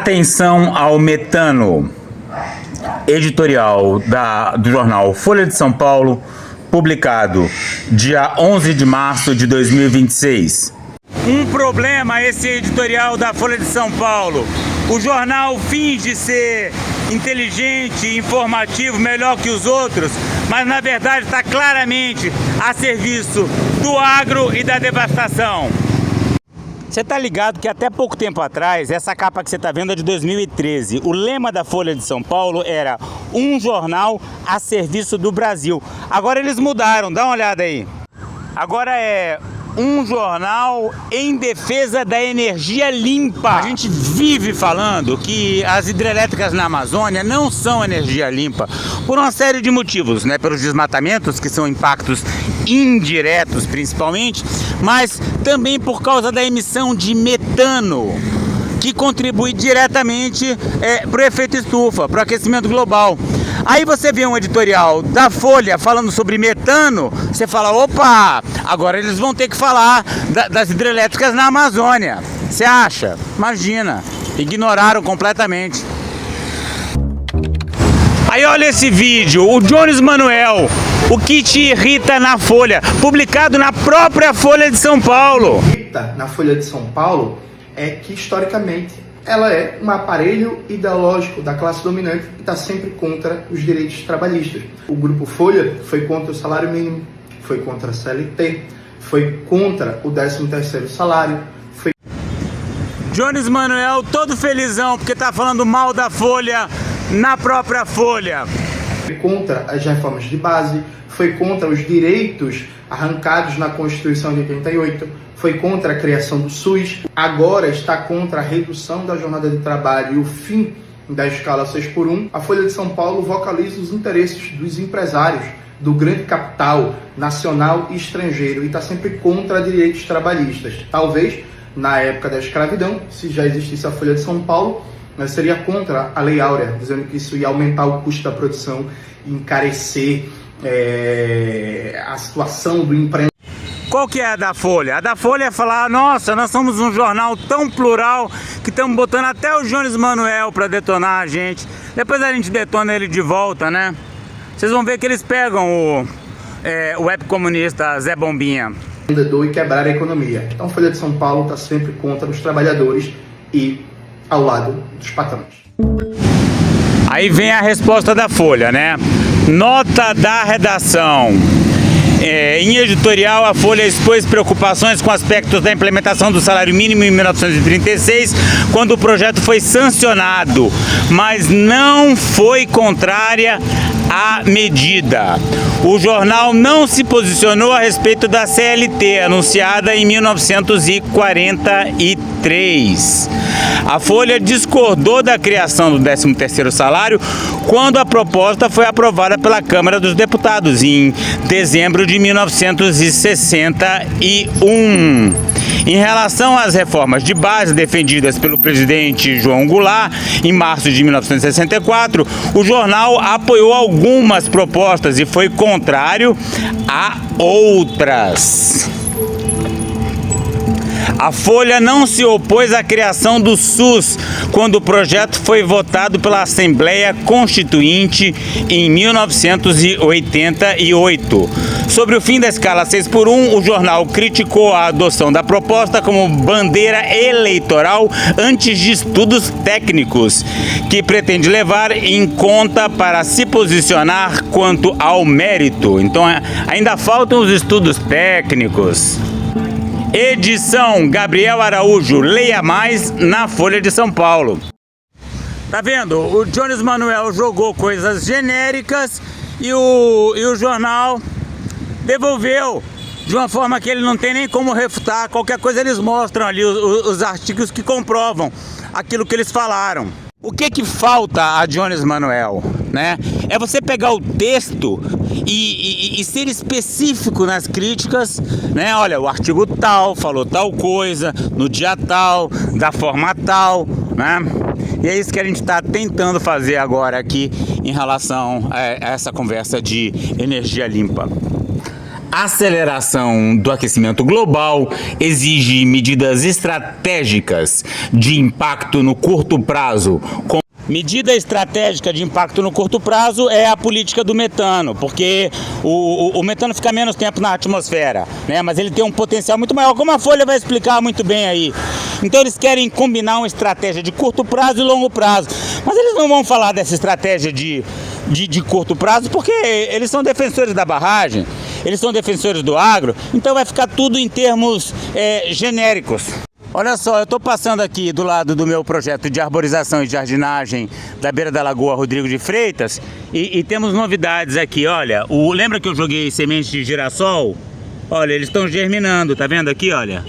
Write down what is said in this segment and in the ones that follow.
Atenção ao metano. Editorial do jornal Folha de São Paulo, publicado dia 11 de março de 2026. Um problema esse editorial da Folha de São Paulo. O jornal finge ser inteligente, informativo, melhor que os outros, mas na verdade está claramente a serviço do agro e da devastação. Você tá ligado que até pouco tempo atrás, essa capa que você tá vendo é de 2013. O lema da Folha de São Paulo era um jornal a serviço do Brasil. Agora eles mudaram, dá uma olhada aí. Agora é um jornal em defesa da energia limpa. A gente vive falando que as hidrelétricas na Amazônia não são energia limpa por uma série de motivos, né? Pelos desmatamentos, que são impactos indiretos principalmente, mas também por causa da emissão de metano, que contribui diretamente para o efeito estufa, para o aquecimento global. Aí você vê um editorial da Folha falando sobre metano, você fala, opa, agora eles vão ter que falar das hidrelétricas na Amazônia. Você acha? Imagina, ignoraram completamente. Aí olha esse vídeo, o Jones Manuel, o que te irrita na Folha, publicado na própria Folha de São Paulo. O que irrita na Folha de São Paulo é que, historicamente, ela é um aparelho ideológico da classe dominante que está sempre contra os direitos trabalhistas. O Grupo Folha foi contra o salário mínimo, foi contra a CLT, foi contra o 13º salário. Jones Manuel todo felizão porque está falando mal da Folha na própria Folha. Foi contra as reformas de base, foi contra os direitos arrancados na Constituição de 88, foi contra a criação do SUS, agora está contra a redução da jornada de trabalho e o fim da escala 6x1. A Folha de São Paulo vocaliza os interesses dos empresários, do grande capital nacional e estrangeiro, e está sempre contra direitos trabalhistas. Talvez, na época da escravidão, se já existisse a Folha de São Paulo, seria contra a Lei Áurea, dizendo que isso ia aumentar o custo da produção e encarecer a situação do empreendedor. Qual que é a da Folha? A da Folha é falar, nossa, nós somos um jornal tão plural que estamos botando até o Jones Manuel para detonar a gente. Depois a gente detona ele de volta, né? Vocês vão ver que eles pegam o web comunista Zé Bombinha. E quebrar a economia. Então a Folha de São Paulo está sempre contra os trabalhadores e ao lado dos patrões. Aí vem a resposta da Folha, né? Nota da redação. Em editorial, a Folha expôs preocupações com aspectos da implementação do salário mínimo em 1936, quando o projeto foi sancionado, mas não foi contrária à medida. O jornal não se posicionou a respeito da CLT, anunciada em 1943. A Folha discordou da criação do 13º salário quando a proposta foi aprovada pela Câmara dos Deputados em dezembro de 1961. Em relação às reformas de base defendidas pelo presidente João Goulart, em março de 1964, o jornal apoiou algumas propostas e foi contrário a outras. A Folha não se opôs à criação do SUS quando o projeto foi votado pela Assembleia Constituinte em 1988. Sobre o fim da escala 6x1, o jornal criticou a adoção da proposta como bandeira eleitoral antes de estudos técnicos, que pretende levar em conta para se posicionar quanto ao mérito. Então ainda faltam os estudos técnicos. Edição Gabriel Araújo, leia mais na Folha de São Paulo. Tá vendo? O Jones Manuel jogou coisas genéricas e o jornal devolveu de uma forma que ele não tem nem como refutar. Qualquer coisa eles mostram ali os artigos que comprovam aquilo que eles falaram. O que falta a Jones Manuel, né? É você pegar o texto e ser específico nas críticas, né? Olha, o artigo tal falou tal coisa, no dia tal, da forma tal, né? E é isso que a gente está tentando fazer agora aqui em relação a essa conversa de energia limpa. aceleração do aquecimento global exige medidas estratégicas de impacto no curto prazo. Medida estratégica de impacto no curto prazo é a política do metano, porque o metano fica menos tempo na atmosfera, né? Mas ele tem um potencial muito maior, como a Folha vai explicar muito bem aí. Então eles querem combinar uma estratégia de curto prazo e longo prazo. Mas eles não vão falar dessa estratégia de curto prazo, porque eles são defensores da barragem, eles são defensores do agro, então vai ficar tudo em termos genéricos. Olha só, eu estou passando aqui do lado do meu projeto de arborização e jardinagem da beira da Lagoa Rodrigo de Freitas e temos novidades aqui, olha. Lembra que eu joguei sementes de girassol? Olha, eles estão germinando, tá vendo aqui, olha?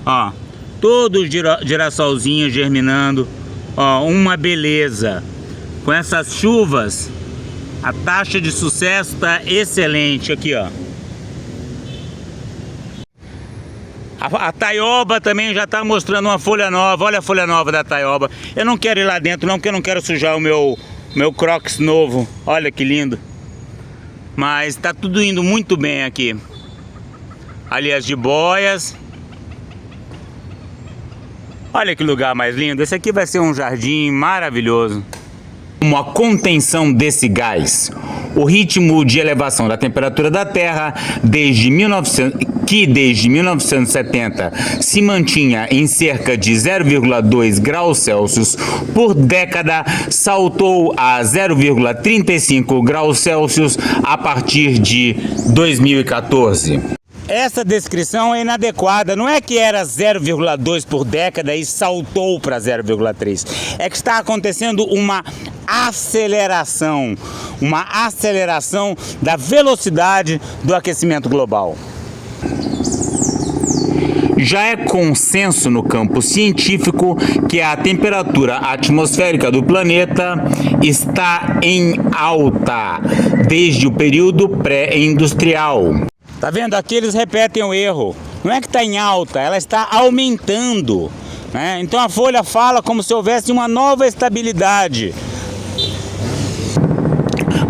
Ó, todo girassolzinho germinando, ó, uma beleza. Com essas chuvas, a taxa de sucesso está excelente aqui, ó. A taioba também já está mostrando uma folha nova. Olha a folha nova da taioba. Eu não quero ir lá dentro não, porque eu não quero sujar o meu Crocs novo. Olha que lindo. Mas está tudo indo muito bem aqui. Ali as jiboias. Olha que lugar mais lindo. Esse aqui vai ser um jardim maravilhoso. Como a contenção desse gás, o ritmo de elevação da temperatura da Terra desde 1970 se mantinha em cerca de 0,2 graus Celsius por década, saltou a 0,35 graus Celsius a partir de 2014. Essa descrição é inadequada, não é que era 0,2 por década e saltou para 0,3. É que está acontecendo uma aceleração da velocidade do aquecimento global. Já é consenso no campo científico que a temperatura atmosférica do planeta está em alta desde o período pré-industrial. Tá vendo? Aqui eles repetem o erro. Não é que está em alta, ela está aumentando, né? Então a Folha fala como se houvesse uma nova estabilidade.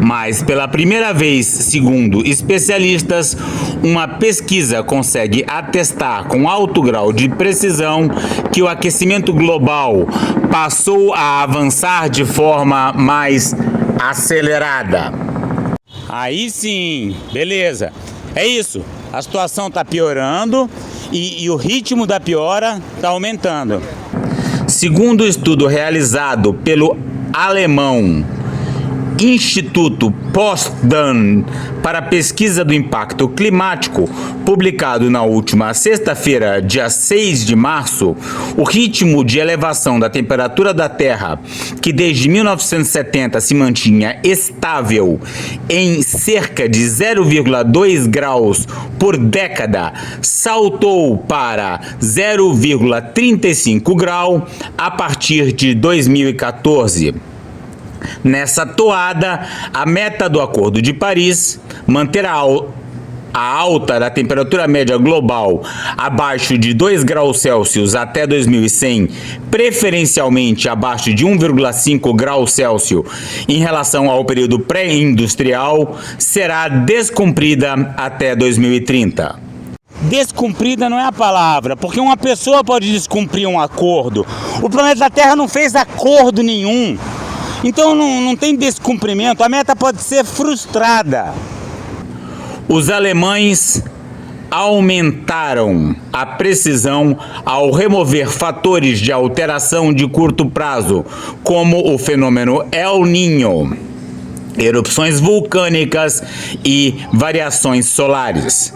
Mas pela primeira vez, segundo especialistas, uma pesquisa consegue atestar com alto grau de precisão que o aquecimento global passou a avançar de forma mais acelerada. Aí sim, beleza. É isso, a situação está piorando e o ritmo da piora está aumentando. Segundo o estudo realizado pelo alemão Instituto Potsdam para a Pesquisa do Impacto Climático, publicado na última sexta-feira, dia 6 de março, o ritmo de elevação da temperatura da Terra, que desde 1970 se mantinha estável em cerca de 0,2 graus por década, saltou para 0,35 grau a partir de 2014. Nessa toada, a meta do Acordo de Paris, manter a alta da temperatura média global abaixo de 2 graus Celsius até 2100, preferencialmente abaixo de 1,5 graus Celsius em relação ao período pré-industrial, será descumprida até 2030. Descumprida não é a palavra, porque uma pessoa pode descumprir um acordo. O planeta Terra não fez acordo nenhum. Então não tem descumprimento, a meta pode ser frustrada. Os alemães aumentaram a precisão ao remover fatores de alteração de curto prazo, como o fenômeno El Niño, erupções vulcânicas e variações solares.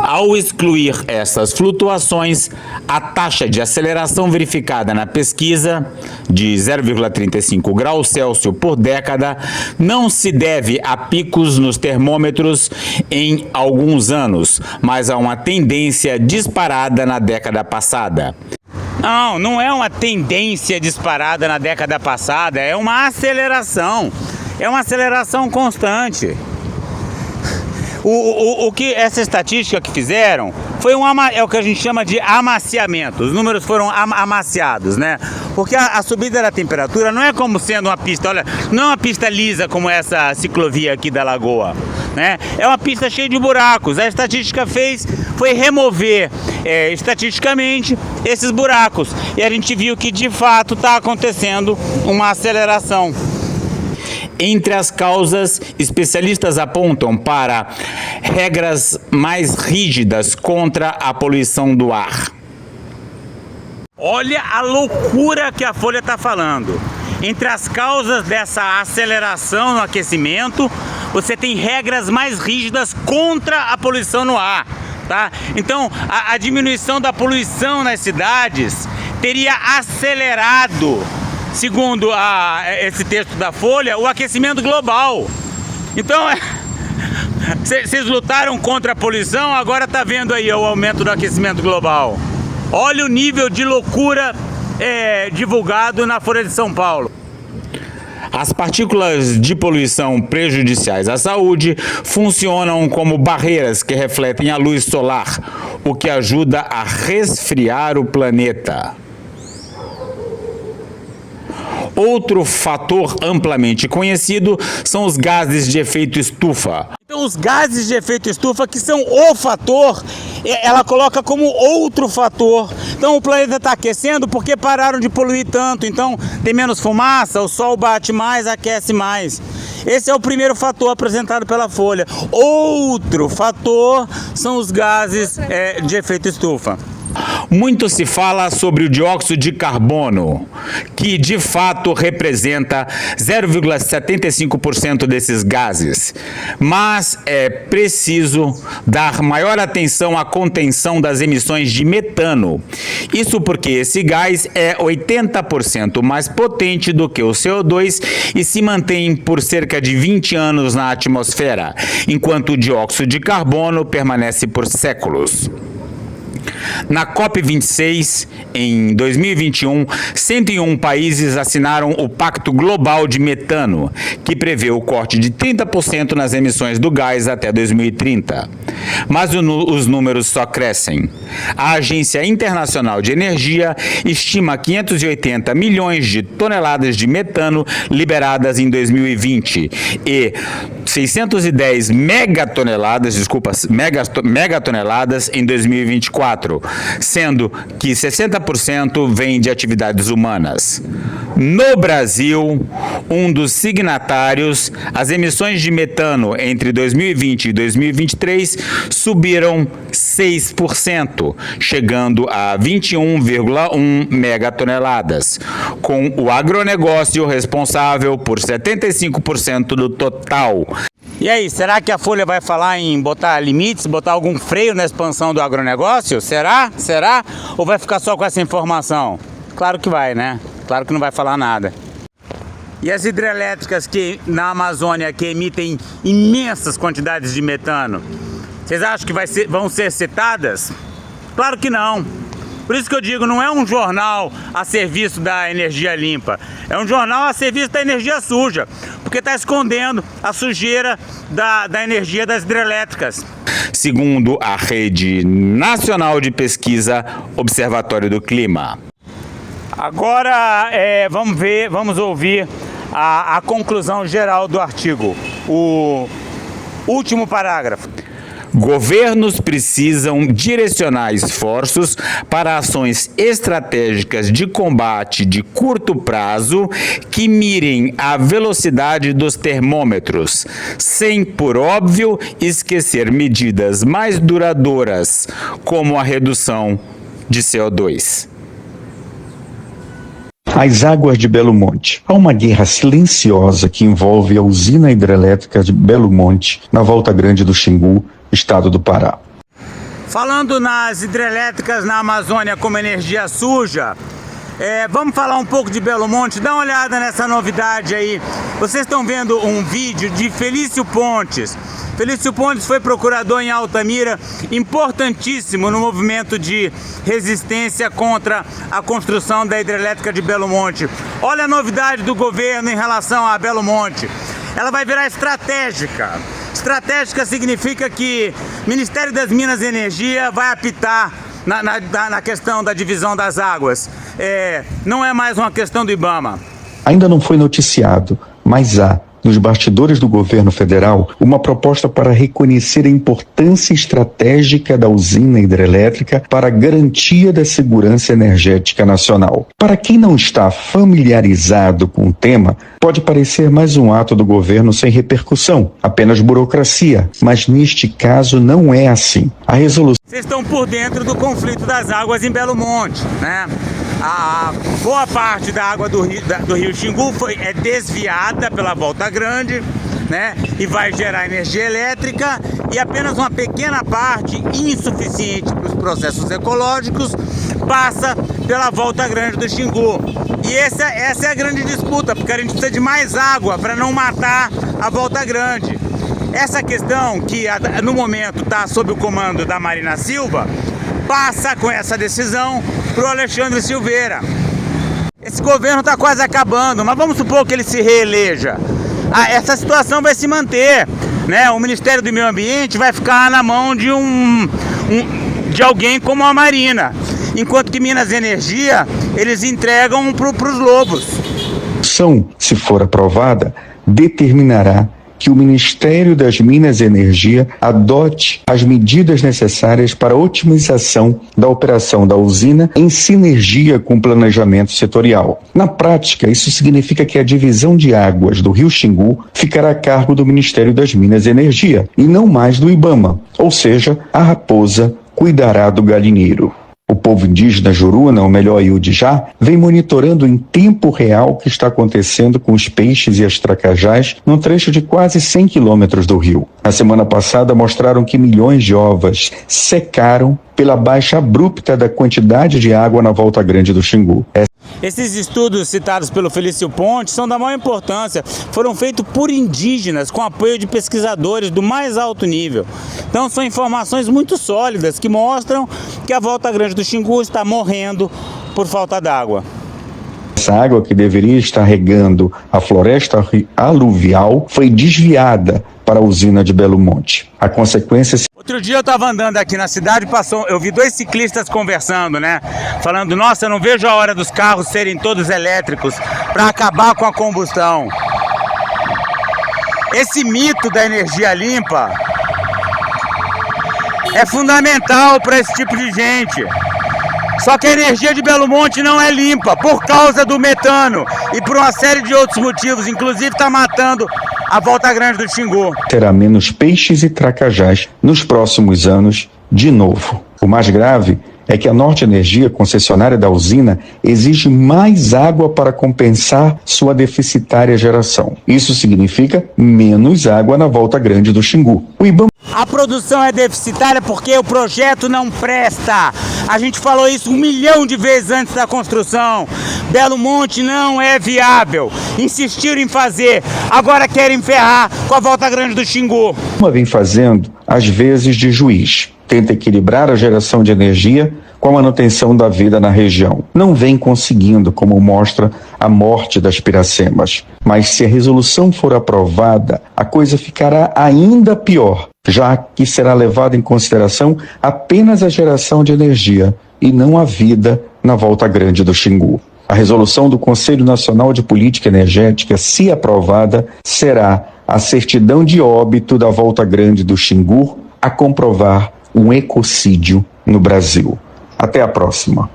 Ao excluir essas flutuações, a taxa de aceleração verificada na pesquisa, de 0,35 graus Celsius por década, não se deve a picos nos termômetros em alguns anos, mas a uma tendência disparada na década passada. Não é uma tendência disparada na década passada, é uma aceleração. É uma aceleração constante. O que essa estatística que fizeram foi é o que a gente chama de amaciamento. Os números foram amaciados, né? Porque a subida da temperatura não é como sendo uma pista, olha, não é uma pista lisa como essa ciclovia aqui da Lagoa. né? É uma pista cheia de buracos. A estatística foi remover estatisticamente esses buracos. E a gente viu que de fato está acontecendo uma aceleração. Entre as causas, especialistas apontam para regras mais rígidas contra a poluição do ar. Olha a loucura que a Folha está falando. Entre as causas dessa aceleração no aquecimento, você tem regras mais rígidas contra a poluição no ar, tá? Então, a diminuição da poluição nas cidades teria acelerado, segundo esse texto da Folha, o aquecimento global. Então, vocês lutaram contra a poluição, agora está vendo aí o aumento do aquecimento global. Olha o nível de loucura divulgado na Folha de São Paulo. As partículas de poluição prejudiciais à saúde funcionam como barreiras que refletem a luz solar, o que ajuda a resfriar o planeta. Outro fator amplamente conhecido são os gases de efeito estufa. Então, os gases de efeito estufa, que são o fator, ela coloca como outro fator. Então, o planeta está aquecendo porque pararam de poluir tanto. Então, tem menos fumaça, o sol bate mais, aquece mais. Esse é o primeiro fator apresentado pela Folha. Outro fator são os gases de efeito estufa. Muito se fala sobre o dióxido de carbono, que de fato representa 0,75% desses gases, mas é preciso dar maior atenção à contenção das emissões de metano. Isso porque esse gás é 80% mais potente do que o CO2 e se mantém por cerca de 20 anos na atmosfera, enquanto o dióxido de carbono permanece por séculos. Na COP26, em 2021, 101 países assinaram o Pacto Global de Metano, que prevê o corte de 30% nas emissões do gás até 2030. Mas os números só crescem. A Agência Internacional de Energia estima 580 milhões de toneladas de metano liberadas em 2020 e 610 megatoneladas em 2024, sendo que 60% vem de atividades humanas. No Brasil, um dos signatários, as emissões de metano entre 2020 e 2023 subiram 6%, chegando a 21,1 megatoneladas, com o agronegócio responsável por 75% do total. E aí, será que a Folha vai falar em botar limites, botar algum freio na expansão do agronegócio? Será? Será? Ou vai ficar só com essa informação? Claro que vai, né? Claro que não vai falar nada. E as hidrelétricas na Amazônia que emitem imensas quantidades de metano, vocês acham que vão ser citadas? Claro que não. Por isso que eu digo, não é um jornal a serviço da energia limpa, é um jornal a serviço da energia suja, porque está escondendo a sujeira da energia das hidrelétricas. Segundo a Rede Nacional de Pesquisa Observatório do Clima. Agora vamos ouvir a conclusão geral do artigo, o último parágrafo. Governos precisam direcionar esforços para ações estratégicas de combate de curto prazo que mirem a velocidade dos termômetros, sem, por óbvio, esquecer medidas mais duradouras, como a redução de CO2. As águas de Belo Monte. Há uma guerra silenciosa que envolve a usina hidrelétrica de Belo Monte, na Volta Grande do Xingu, estado do Pará. Falando nas hidrelétricas na Amazônia como energia suja, vamos falar um pouco de Belo Monte. Dá uma olhada nessa novidade aí. Vocês estão vendo um vídeo de Felício Pontes. Felício Pontes foi procurador em Altamira, importantíssimo no movimento de resistência contra a construção da hidrelétrica de Belo Monte. Olha a novidade do governo em relação a Belo Monte. Ela vai virar estratégica. Estratégica significa que o Ministério das Minas e Energia vai apitar na questão da divisão das águas. Não é mais uma questão do IBAMA. Ainda não foi noticiado, mas há nos bastidores do governo federal, uma proposta para reconhecer a importância estratégica da usina hidrelétrica para a garantia da segurança energética nacional. Para quem não está familiarizado com o tema, pode parecer mais um ato do governo sem repercussão, apenas burocracia, mas neste caso não é assim. A resolução... Vocês estão por dentro do conflito das águas em Belo Monte, né? A boa parte da água do rio Xingu é desviada pela Volta Grande, né? E vai gerar energia elétrica, e apenas uma pequena parte, insuficiente para os processos ecológicos, passa pela Volta Grande do Xingu. E essa é a grande disputa, porque a gente precisa de mais água para não matar a Volta Grande. Essa questão, que no momento está sob o comando da Marina Silva, passa com essa decisão para o Alexandre Silveira. Esse governo está quase acabando, mas vamos supor que ele se reeleja. Essa situação vai se manter, né? O Ministério do Meio Ambiente vai ficar na mão de alguém como a Marina, enquanto que Minas Energia, eles entregam para os lobos. Se for aprovada, determinará que o Ministério das Minas e Energia adote as medidas necessárias para a otimização da operação da usina em sinergia com o planejamento setorial. Na prática, isso significa que a divisão de águas do rio Xingu ficará a cargo do Ministério das Minas e Energia e não mais do IBAMA, ou seja, a raposa cuidará do galinheiro. O povo indígena Juruna, ou melhor, Iudijá, vem monitorando em tempo real o que está acontecendo com os peixes e as tracajás num trecho de quase 100 quilômetros do rio. Na semana passada mostraram que milhões de ovas secaram pela baixa abrupta da quantidade de água na Volta Grande do Xingu. Esses estudos citados pelo Felício Ponte são da maior importância, foram feitos por indígenas com apoio de pesquisadores do mais alto nível. Então são informações muito sólidas que mostram que a Volta Grande do Xingu está morrendo por falta d'água. Essa água que deveria estar regando a floresta aluvial foi desviada para a usina de Belo Monte. A consequência... Outro dia eu estava andando aqui na cidade, eu vi dois ciclistas conversando, né? Falando, nossa, eu não vejo a hora dos carros serem todos elétricos para acabar com a combustão. Esse mito da energia limpa é fundamental para esse tipo de gente. Só que a energia de Belo Monte não é limpa por causa do metano e por uma série de outros motivos, inclusive está matando a Volta Grande do Xingu. Terá menos peixes e tracajás nos próximos anos de novo. O mais grave é que a Norte Energia, concessionária da usina, exige mais água para compensar sua deficitária geração. Isso significa menos água na Volta Grande do Xingu. O IBAMA... A produção é deficitária porque o projeto não presta. A gente falou isso 1 milhão de vezes antes da construção. Belo Monte não é viável. Insistiram em fazer, agora querem ferrar com a Volta Grande do Xingu. Vem fazendo, às vezes, de juiz. Tenta equilibrar a geração de energia com a manutenção da vida na região. Não vem conseguindo, como mostra a morte das piracemas. Mas se a resolução for aprovada, a coisa ficará ainda pior, já que será levada em consideração apenas a geração de energia e não a vida na Volta Grande do Xingu. A resolução do Conselho Nacional de Política Energética, se aprovada, será a certidão de óbito da Volta Grande do Xingu a comprovar um ecocídio no Brasil. Até a próxima.